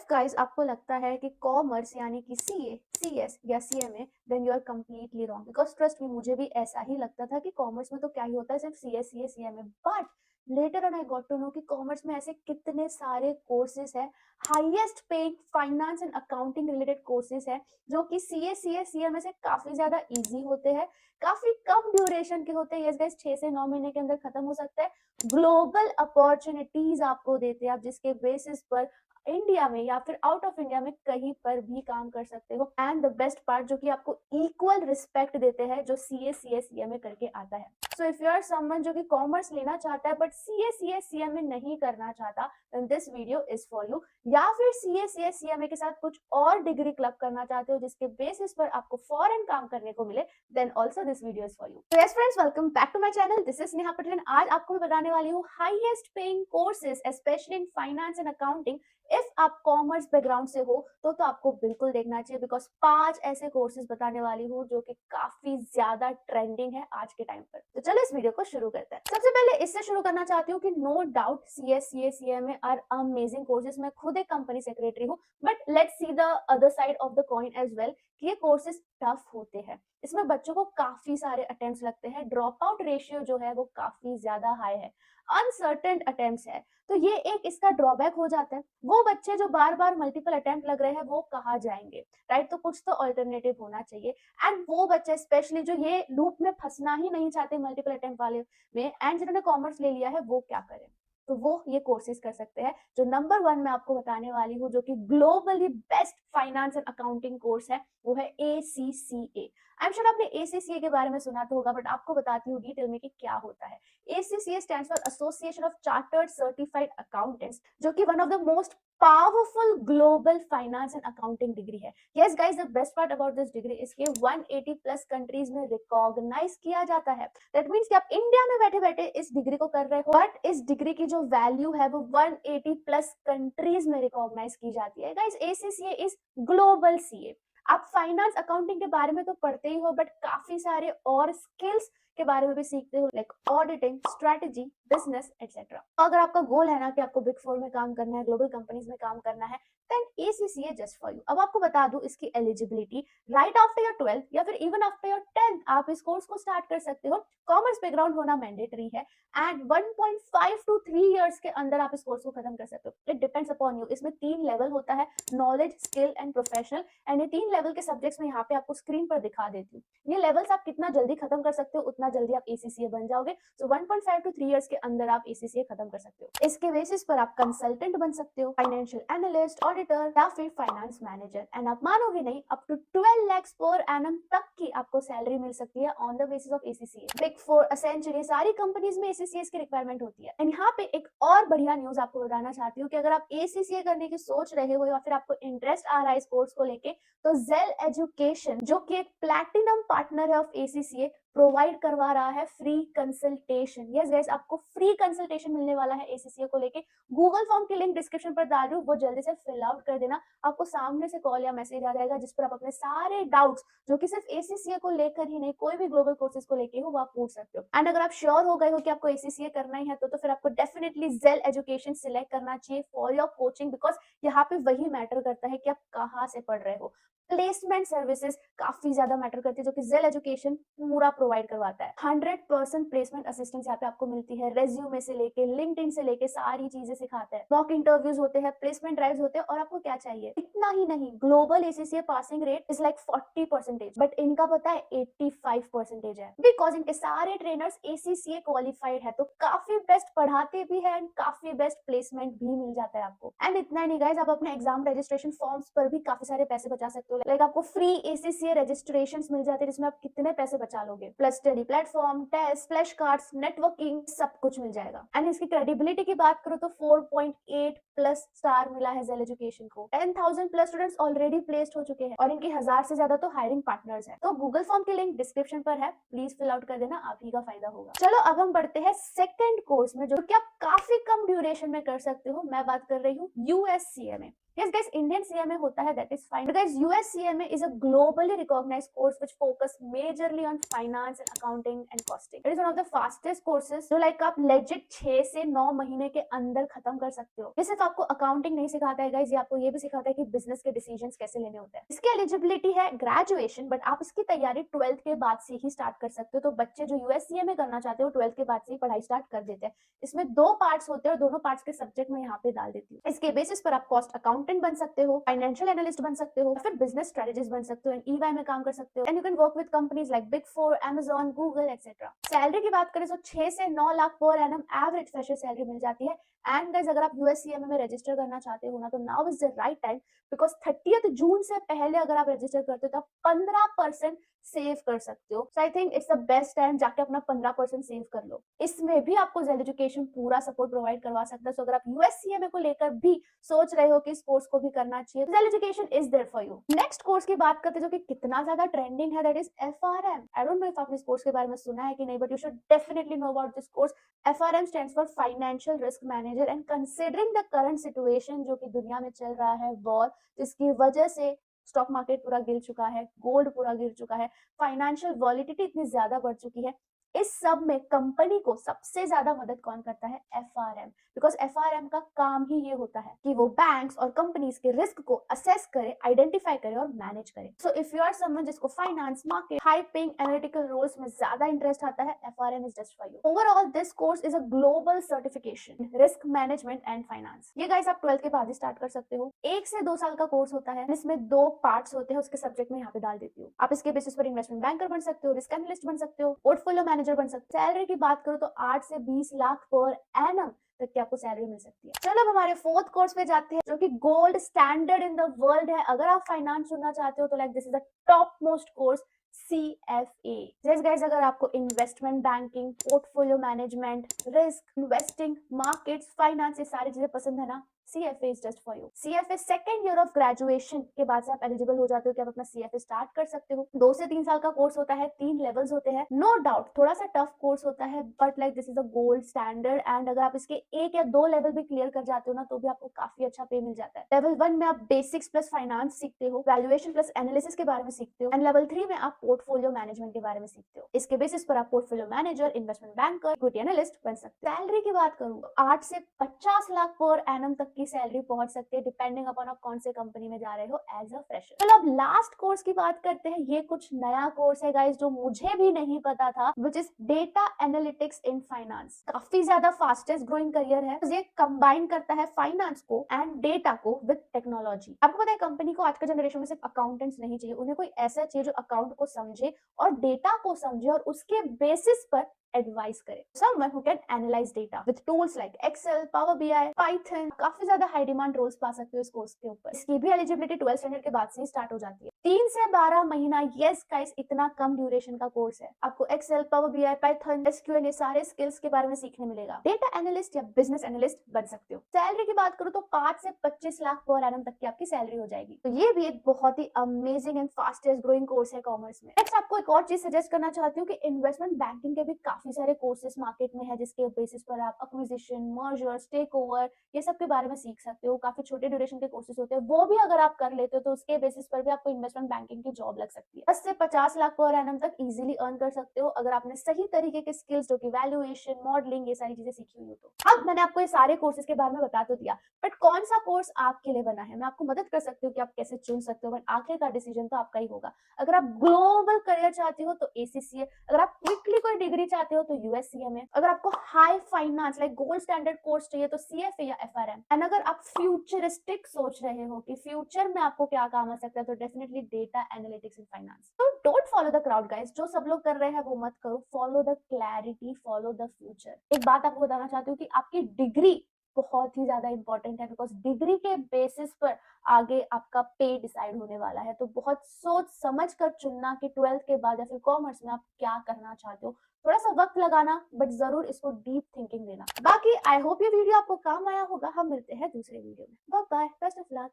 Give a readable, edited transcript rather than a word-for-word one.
Guys आपको लगता है कि कॉमर्स यानी कि सीए, सीएस या CMA, then you are completely wrong because trust me, मुझे भी ऐसा ही लगता था कि कॉमर्स में तो क्या ही होता है, सिर्फ CS, CA, CMA. But later on I got to know कि कॉमर्स में ऐसे कितने सारे कोर्सेज है, highest paying finance and accounting related courses है जो कि सीए, सीए, सीएमए से काफी ज्यादा इजी होते हैं, काफी कम ड्यूरेशन के होते हैं। यस गाइस, 6 से 9 महीने के अंदर खत्म हो सकता है। ग्लोबल अपॉर्चुनिटीज आपको देते हैं, आप जिसके बेसिस पर इंडिया में या फिर आउट ऑफ इंडिया में कहीं पर भी काम कर सकते हो। एंड द बेस्ट पार्ट, जो कि आपको इक्वल रिस्पेक्ट देते हैं जो सीए, सीए, सीएमए करके आता है। So if you are someone जो कि कॉमर्स लेना चाहता है बट सीए, सीए, सीएमए नहीं करना चाहता, then this video is for you. या फिर सीए, सीए, सीएमए के साथ कुछ और डिग्री क्लब करना चाहते हो जिसके बेसिस पर आपको फॉरेन काम करने को मिले, then also this video is for you. तो yes friends, welcome back to my channel. This is Neha Patel. आज आपको मैं बताने वाली हूँ highest paying courses specially in finance and accounting. If आप कॉमर्स बैकग्राउंड से हो तो आपको बिल्कुल देखना चाहिए बिकॉज 5 ऐसे कोर्सेज बताने वाली हूँ जो कि काफी ज्यादा ट्रेंडिंग है आज के टाइम पर। तो चलो इस वीडियो को शुरू करते हैं। सबसे पहले इससे शुरू करना चाहती हूँ कि no doubt CS, CA, CMA are amazing courses. मैं खुद एक कंपनी सेक्रेटरी हूँ, but let's see the other side of the coin as well कि ये कोर्सेज टफ होते हैं। इसमें बच्चों को काफी सारे अटेम्प्ट्स लगते हैं, ड्रॉप आउट रेशियो जो है वो काफी ज्यादा हाई है, अनसर्टेन अटेम्प्ट्स है। तो ये एक इसका ड्रॉबैक हो जाता है। वो बच्चे जो बार बार मल्टीपल अटेम्प्ट लग रहे हैं वो कहाँ जाएंगे, राइट? तो कुछ तो अल्टरनेटिव होना चाहिए। एंड वो बच्चे स्पेशली जो ये लूप में फंसना ही नहीं चाहते मल्टीपल अटेम्प्ट वाले में, एंड जिन्होंने कॉमर्स ले लिया है, वो क्या करें? तो वो ये कोर्सेज कर सकते हैं। जो नंबर 1 मैं आपको बताने वाली हूँ, जो कि globally best finance and accounting course है, वो है ACCA। आई एम श्योर आपने ACCA के बारे में सुना तो होगा, बट आपको बताती हूँ डिटेल में कि क्या होता है। ACCA stands for Association of Chartered Certified Accountants, जो कि one of the most powerful global finance and accounting degree है। Yes guys, the best part about this degree is कि 180 प्लस कंट्रीज में रिकॉग्नाइज किया जाता है। दैट मींस कि आप इंडिया में बैठे बैठे इस डिग्री को कर रहे हो, बट इस डिग्री की जो वैल्यू है वो 180 प्लस कंट्रीज में रिकॉग्नाइज की जाती है। Guys, ACCA is global CA. आप फाइनेंस अकाउंटिंग के बारे में तो पढ़ते ही हो, बट काफी सारे और स्किल्स के बारे में भी सीखते हो, like auditing, strategy, business etcetera. अगर आपका गोल है ना कि आपको बिग 4 में काम करना है, ग्लोबल कंपनीज में काम करना है, then ACCA just for you. अब आपको बता दूं इसकी eligibility, right after your 12th या फिर इवन आफ्टर योर 10th आप इस कोर्स को स्टार्ट कर सकते हो। कॉमर्स बैकग्राउंड होना मैंडेटरी है एंड 1.5 to 3 इयर्स के अंदर आप इस कोर्स को खत्म कर सकते हो। It depends upon you. इसमें 3 लेवल होता है, knowledge, skill and professional. And ये 3 लेवल के सब्जेक्ट्स में यहाँ पे आपको स्क्रीन पर दिखा देती हूँ। ये लेवल्स आप कितना जल्दी खत्म कर सकते हो उतना जल्दी आप ACCA बन जाओगे। सो 1.5 to 3 इयर्स के अंदर आप ACCA खत्म कर सकते हो। इसके बेसिस पर आप कंसल्टेंट बन सकते हो, फाइनेंशियल एनालिस्ट, ऑडिटर या फिर फाइनेंस मैनेजर। एंड आप मानोगे नहीं, up to 12 lakhs per annum तक की आपको सैलरी मिल सकती है on the basis of ACCA। Big 4, essentially सारी कंपनीज में ACCA की रिक्वायरमेंट होती है। एंड यहाँ पे एक और बढ़िया न्यूज आपको बताना चाहती हूँ कि अगर आप ACCA करने की सोच रहे हो या फिर आपको इंटरेस्ट आ रहा है इस कोर्स को लेके, तो जेल एजुकेशन, जो कि एक प्लैटिनम पार्टनर है ऑफ ACCA, प्रोवाइड करवा रहा है फ्री कंसल्टेशन। यस गाइस, आपको फ्री कंसल्टेशन मिलने वाला है ACCA को लेके। गूगल फॉर्म की लिंक डिस्क्रिप्शन पर डाल रही हूँ, वो जल्दी से फिल आउट कर देना। आपको सामने से कॉल या मैसेज आ जाएगा जिस पर आप अपने सारे डाउट्स, जो कि सिर्फ ACCA को लेकर ही नहीं, कोई भी ग्लोबल कोर्सेज को लेके हो, वो आप पूछ सकते हो। एंड अगर आप श्योर हो गए हो कि आपको ACCA करना ही है तो फिर आपको डेफिनेटली जेल एजुकेशन सिलेक्ट करना चाहिए फॉर योर कोचिंग, बिकॉज यहाँ पे वही मैटर करता है कि आप कहाँ से पढ़ रहे हो। प्लेसमेंट सर्विसेज काफी ज्यादा मैटर करती है, जो कि जेल एजुकेशन पूरा प्रोवाइड करवाता है। 100% प्लेसमेंट असिस्टेंस यहाँ पे आपको मिलती है। रेज्यूमे से लेके लिंक्डइन से लेके सारी चीजें सिखाते हैं। मॉक इंटरव्यूज होते हैं, प्लेसमेंट ड्राइव्स होते हैं, और आपको क्या चाहिए? इतना ही नहीं, global ACCA passing rate is like 40%, but इनका पता है 85% है, बिकॉज इनके सारे ट्रेनर्स ACCA क्वालिफाइड है। तो काफी बेस्ट पढ़ाते भी है एंड काफी बेस्ट प्लेसमेंट भी मिल जाता है आपको। एंड इतना नहीं गाइस, आप अपने एग्जाम रजिस्ट्रेशन फॉर्म्स पर भी काफी सारे पैसे बचा सकते हो। लाइक आपको फ्री ACCA रजिस्ट्रेशन मिल जाते हैं जिसमें आप कितने पैसे बचा लोगे, plus study platform, test, flash cards, networking, सब कुछ मिल जाएगा। एंड इसकी क्रेडिबिलिटी की बात करो तो 4.8 प्लस स्टार मिला है जेल एजुकेशन को। 10,000 प्लस स्टूडेंट्स ऑलरेडी प्लेस्ड हो चुके हैं और इनके 1000 से ज्यादा तो हायरिंग पार्टनर्स हैं। तो गूगल फॉर्म की लिंक डिस्क्रिप्शन पर है, प्लीज फिल आउट कर देना, आप ही का फायदा होगा। चलो अब हम बढ़ते हैं सेकंड कोर्स में, जो कि आप काफी कम ड्यूरेशन में कर सकते हो। मैं बात कर रही हूँ USCA में। Yes guys, Indian CMA होता है, that is fine. But guys, US CMA is a globally recognized course which focus majorly on finance and accounting and costing. It is one of the fastest courses जो like आप legit 6 से 9 महीने के अंदर खत्म कर सकते हो। ये सिर्फ आपको अकाउंटिंग नहीं सिखाता है गाइज, ये आपको ये भी सिखाता है कि बिजनेस के डिसीजंस कैसे लेने होते हैं। इसकी एलिजिबिलिटी है ग्रेजुएशन, बट आप इसकी तैयारी 12th के बाद से ही स्टार्ट कर सकते हो। तो बच्चे जो US CMA करना चाहते हो 12th के बाद से ही पढ़ाई स्टार्ट कर देते हैं। इसमें 2 पार्ट्स होते हैं और दोनों पार्ट्स के सब्जेक्ट मैं यहाँ पे डाल देती हूँ। इसके बेसिस पर आप कॉस्ट अकाउंटेंट बन सकते हो, फाइनेंशियल एनालिस्ट बन सकते हो, फिर बिजनेस स्ट्रेटेजिस्ट बन सकते हो, एंड EY में काम कर सकते हो, and you can work with companies like big 4, Amazon, Google etcetera. Salary की बात करें तो 6 से 9 lakh per annum average fresher salary मिल जाती है। एंड गाइस, अगर आप US CMA में रजिस्टर करना चाहते हो ना, तो now is the right time, because 30th जून से पहले अगर आप रजिस्टर करते हो तो आप 15% सेव कर सकते हो। So I think it's the best time, जाके अपना 15% सेव कर लो। इसमें भी आपको जेल एजुकेशन पूरा सपोर्ट प्रोवाइड करवा सकता है। सो अगर आप US CMA को लेकर भी सोच रहे हो कि इस कोर्स को भी करना चाहिए, जेल education is there for you. Next course की बात करते हैं जो कि कितना ज्यादा ट्रेंडिंग है, that is FRM। I don't know if आपने इस कोर्स के बारे में सुना है कि नहीं, but you should definitely know about this course. FRM stands for financial risk manager, and considering the current situation जो कि दुनिया में चल रहा है, वॉर, जिसकी वजह से स्टॉक मार्केट पूरा गिर चुका है, गोल्ड पूरा गिर चुका है, फाइनेंशियल वॉलिडिटी इतनी ज्यादा बढ़ चुकी है, इस सब में कंपनी को सबसे ज्यादा मदद कौन करता है? FRM। बिकॉज FRM का काम ही ये होता है कि वो बैंक्स और कंपनीज के रिस्क को असेस करे, आइडेंटिफाई करे और मैनेज करे। So if you are someone जिसको finance, market, high paying analytical roles में ज्यादा इंटरेस्ट आता है, FRM is just for you. Overall this course is a global certification risk management and finance. ये गाइस आप 12th के बाद ही स्टार्ट कर सकते हो। 1 से 2 साल का कोर्स होता है, इसमें 2 पार्ट्स होते हैं, उसके सब्जेक्ट में यहाँ पे डाल देती हूँ। आप इसके बेसिस पर इन्वेस्टमेंट बैंकर बन सकते हो, रिस्क एनालिस्ट बन सकते हो, पोर्टफोलियो मैनेजर बन सकते हो। सैलरी की बात करो तो 8 से 20 लाख पर एनम तक की आपको सैलरी मिल सकती है। चलो अब हमारे 4th कोर्स पे जाते हैं, जो कि gold standard in the world है। अगर आप फाइनेंस सुनना चाहते हो तो like this is the top most course, CFA। जैसे गाइस, अगर आपको investment banking, portfolio management, risk, investing, markets, finance, ये सारी चीजें पसंद है ना, CFA is just for you। CFA second year of graduation के बाद से आप एलिजिबल हो जाते हो कि आप अपना CFA स्टार्ट कर सकते हो। 2 से 3 साल का कोर्स होता है, 3 लेवल्स होते हैं। नो डाउट थोड़ा सा टफ कोर्स होता है, but like this is a gold standard. And अगर आप इसके 1 या 2 लेवल भी क्लियर कर जाते हो ना, तो भी आपको काफी अच्छा पे मिल जाता है। लेवल 1 में आप बेसिक्स प्लस फाइनेंस सीखते हो, वैल्यूएशन प्लस एनालिसिस के बारे में सीखते हो, एंड लेवल 3 में आप पोर्टफोलियो मैनेजमेंट के बारे में सीखते हो। इसके बेसिस पर आप portfolio manager, investment banker, equity analyst बन सकते हो। सैलरी की बात करूँ, 8 से 50 लाख पर एनम तक की सैलरी पहुंच सकती है, डिपेंडिंग अपॉन आप कौन से कंपनी में जा रहे हो एज अ फ्रेशर। चलो अब लास्ट कोर्स की बात करते हैं। ये कुछ नया कोर्स है गाइस, जो मुझे भी नहीं पता था, which is data analytics in finance. काफी ज्यादा फास्टेस्ट ग्रोइंग करियर है। ये कंबाइन करता है फाइनेंस को एंड डेटा को विद टेक्नोलॉजी। आपको पता है कंपनी को आज का जनरेशन में सिर्फ अकाउंटेंट्स नहीं चाहिए, उन्हें कोई ऐसा चाहिए जो अकाउंट को समझे और डेटा को समझे और उसके बेसिस पर एडवाइस करे। Someone who can analyze data with tools like Excel, Power BI, Python। काफी ज्यादा हाई डिमांड रोल्स पा सकते हो इस कोर्स के ऊपर। इसकी भी एलिजिबिलिटी 12th स्टैंडर्ड के बाद से ही स्टार्ट हो जाती है। 3 से 12 महीना। यस गाइस, इतना कम ड्यूरेशन का कोर्स है। आपको Excel, Power BI, Python, SQL, ये सारे स्किल्स के बारे में सीखने मिलेगा। डेटा एनालिस्ट या बिजनेस एनालिस्ट बन सकते हो। सैलरी की बात करूँ तो 5 से 25 लाख पर एनम तक की आपकी सैलरी हो जाएगी। तो ये भी एक बहुत ही amazing and fastest growing course है कॉमर्स में। नेक्स्ट आपको एक और चीज सजेस्ट करना चाहती हूँ कि इन्वेस्टमेंट बैंकिंग के भी काफी सारे कोर्सेज मार्केट में है, जिसके बेसिस पर आप एक्विजिशन, मर्जर्स, टेक ओवर, ये सब के बारे में सीख सकते हो। काफी छोटे ड्यूरेशन के कोर्सेज होते हैं, वो भी अगर आप कर लेते हो तो उसके बेसिस पर भी आपको इन्वेस्टमेंट बैंकिंग की जॉब लग सकती है। 10 से 50 लाख पर एनम तक इजीली अर्न कर सकते हो, अगर आपने सही तरीके के स्किल्स जो कि वैल्यूएशन, मॉडलिंग, ये सारी चीजें सीखी हुई हो तो। अब मैंने आपको ये सारे कोर्सेज के बारे में बता तो दिया, बट कौन सा कोर्स आपके लिए बना है मैं आपको मदद कर सकती हूँ कि आप कैसे चुन सकते हो, बट आखिर का डिसीजन तो आपका ही होगा। अगर आप ग्लोबल करियर चाहते हो तो ACCA, अगर आप क्विकली कोई डिग्री चाहते हो तो US CMA, अगर आपको high finance like gold standard course चाहिए तो CFA या FRM, एंड अगर आप फ्यूचरिस्टिक सोच रहे हो कि फ्यूचर में आपको क्या काम आ सकता है तो definitely data analytics in finance. तो don't follow the crowd guys, जो सब लोग कर रहे हैं वो मत करो, follow the clarity, follow the future. एक बात आपको बताना चाहती हूँ कि आपकी डिग्री बहुत ही ज्यादा इंपॉर्टेंट है, बिकॉज डिग्री के बेसिस पर आगे आपका पे डिसाइड होने वाला है। तो बहुत सोच समझ कर चुनना कि 12th के बाद या फिर कॉमर्स में आप क्या करना चाहते हो। थोड़ा सा वक्त लगाना, बट जरूर इसको डीप थिंकिंग देना। बाकी आई होप ये वीडियो आपको काम आया होगा। हम मिलते हैं दूसरे वीडियो में। Bye bye, best of luck.